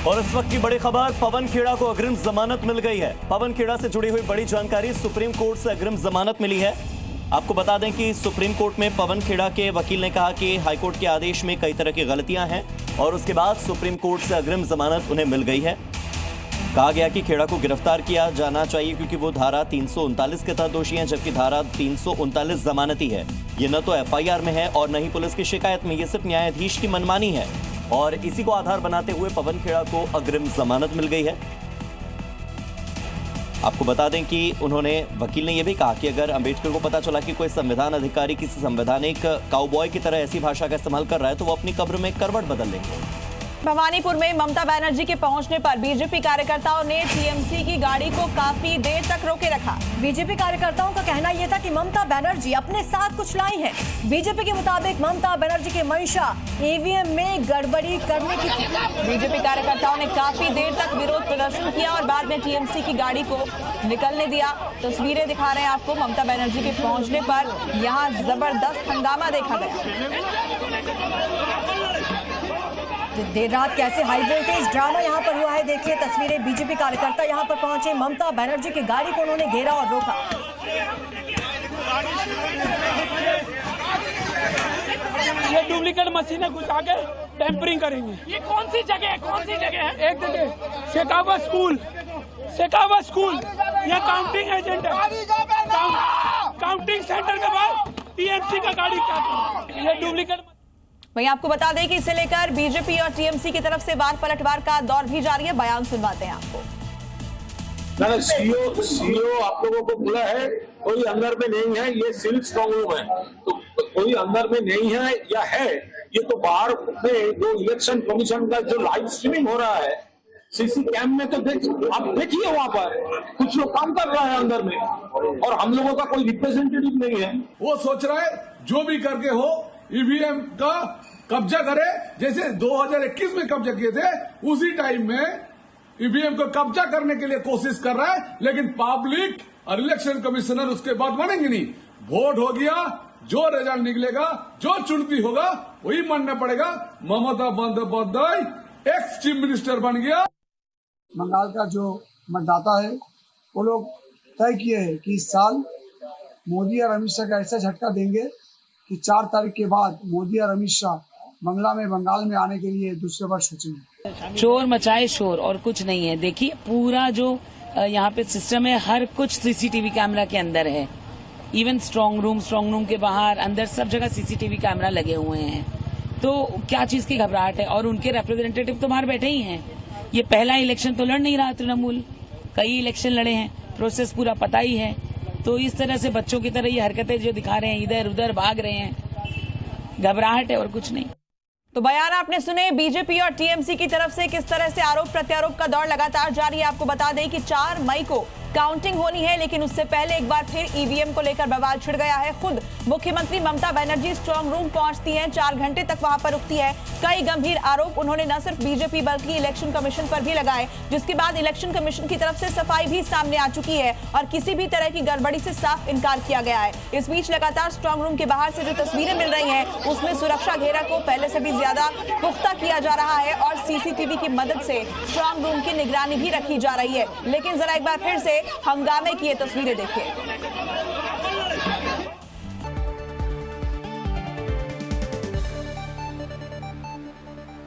और इस वक्त की बड़ी खबर, पवन खेड़ा को अग्रिम जमानत मिल गई है। पवन खेड़ा से जुड़ी हुई बड़ी जानकारी, सुप्रीम कोर्ट से अग्रिम जमानत मिली है। आपको बता दें कि सुप्रीम कोर्ट में पवन खेड़ा के वकील ने कहा कि हाईकोर्ट के आदेश में कई तरह की गलतियां हैं और उसके बाद सुप्रीम कोर्ट से अग्रिम जमानत उन्हें मिल गई है। कहा गया कि खेड़ा को गिरफ्तार किया जाना चाहिए क्योंकि वो धारा 339 के तहत दोषी हैं, जबकि धारा 339 जमानती है। ये न तो एफआईआर में है और न ही पुलिस की शिकायत में, ये सिर्फ न्यायाधीश की मनमानी है और इसी को आधार बनाते हुए पवन खेड़ा को अग्रिम जमानत मिल गई है। आपको बता दें कि उन्होंने, वकील ने यह भी कहा कि अगर अंबेडकर को पता चला कि कोई संविधान अधिकारी किसी संवैधानिक काउबॉय की तरह ऐसी भाषा का इस्तेमाल कर रहा है तो वो अपनी कब्र में करवट बदल लेंगे। भवानीपुर में ममता बनर्जी के पहुंचने पर बीजेपी कार्यकर्ताओं ने टीएमसी की गाड़ी को काफी देर तक रोके रखा। बीजेपी कार्यकर्ताओं का कहना यह था कि ममता बनर्जी अपने साथ कुछ लाई हैं। बीजेपी के मुताबिक ममता बनर्जी की मंशा ईवीएम में गड़बड़ी करने की थी। बीजेपी कार्यकर्ताओं ने काफी देर तक विरोध प्रदर्शन किया और बाद में टीएमसी की गाड़ी को निकलने दिया। तस्वीरें दिखा रहे हैं आपको। ममता बनर्जी के पहुंचने पर यहाँ जबरदस्त हंगामा देखा गया। देर रात कैसे हाई वोल्टेज ड्रामा यहाँ पर हुआ है, देखिए तस्वीरें। बीजेपी कार्यकर्ता यहाँ पर पहुंचे, ममता बनर्जी की गाड़ी को उन्होंने घेरा और रोका। ये डुप्लीकेट मशीनें घुसा के टेम्परिंग करेंगे। ये कौन सी जगह है? कौन सी जगह है? एक जगह शेखावत स्कूल, ये काउंटिंग एजेंट है। काउंटिंग सेंटर के बाद टीएमसी का गाड़ी क्या, ये डुप्लीकेट। वहीं आपको बता दें कि इसे लेकर बीजेपी और टीएमसी की तरफ से वार पलटवार का दौर भी जारी है। बयान सुनवाते हैं आपको। सीओ आप लोगों को बोला है, कोई अंदर में नहीं है, ये सिविल स्ट्रांग रूम है, तो कोई अंदर में नहीं है या है, ये तो बाहर में जो इलेक्शन कमीशन का जो लाइव स्ट्रीमिंग हो रहा है सीसी कैम में, तो आप देखिए वहाँ पर कुछ लोग काम कर रहा है अंदर में और हम लोगों का कोई रिप्रेजेंटेटिव नहीं है। वो सोच रहा है जो भी करके हो ईवीएम का कब्जा करे, जैसे 2021 में कब्जा किए थे उसी टाइम में ईवीएम को कब्जा करने के लिए कोशिश कर रहा है। लेकिन पब्लिक और इलेक्शन कमिश्नर उसके बाद मानेंगे नहीं। वोट हो गया, जो रिजल्ट निकलेगा, जो चुनती होगा वही मानना पड़ेगा। ममता बंदोपाध्याय एक्स चीफ मिनिस्टर बन गया। बंगाल का जो मतदाता है वो लोग तय किए हैं कि इस साल मोदी और अमित शाह का ऐसा झटका देंगे कि 4 तारीख के बाद मोदी और अमित शाह बंगाल में आने के लिए दूसरे बार सोचेंगे। चोर मचाए शोर और कुछ नहीं है। देखिए पूरा जो यहाँ पे सिस्टम है, हर कुछ सीसीटीवी कैमरा के अंदर है। इवन स्ट्रांग रूम के बाहर अंदर सब जगह सीसीटीवी कैमरा लगे हुए हैं। तो क्या चीज की घबराहट है? और उनके रिप्रेजेंटेटिव तो बाहर बैठे ही हैं। ये पहला इलेक्शन तो लड़ नहीं रहा तृणमूल, कई इलेक्शन लड़े हैं, प्रोसेस पूरा पता ही है। तो इस तरह से बच्चों की तरह ये हरकतें जो दिखा रहे हैं, इधर उधर भाग रहे हैं, घबराहट है और कुछ नहीं। तो बयान आपने सुने। बीजेपी और टीएमसी की तरफ से किस तरह से आरोप प्रत्यारोप का दौर लगातार जारी है। आपको बता दें कि 4 मई को काउंटिंग होनी है, लेकिन उससे पहले एक बार फिर ईवीएम को लेकर बवाल छिड़ गया है। खुद मुख्यमंत्री ममता बनर्जी स्ट्रांग रूम पहुंचती हैं, 4 घंटे तक वहां पर रुकती है। कई गंभीर आरोप उन्होंने न सिर्फ बीजेपी बल्कि इलेक्शन कमीशन पर भी लगाए, जिसके बाद इलेक्शन कमीशन की तरफ से सफाई भी सामने आ चुकी है और किसी भी तरह की गड़बड़ी से साफ इनकार किया गया है। इस बीच लगातार स्ट्रांग रूम के बाहर से जो तस्वीरें मिल रही हैं उसमें सुरक्षा घेरा को पहले से भी ज्यादा पुख्ता किया जा रहा है और सीसीटीवी की मदद से स्ट्रांग रूम की निगरानी भी रखी जा रही है। लेकिन जरा एक बार फिर से हंगामे की ये तस्वीरें देखिए।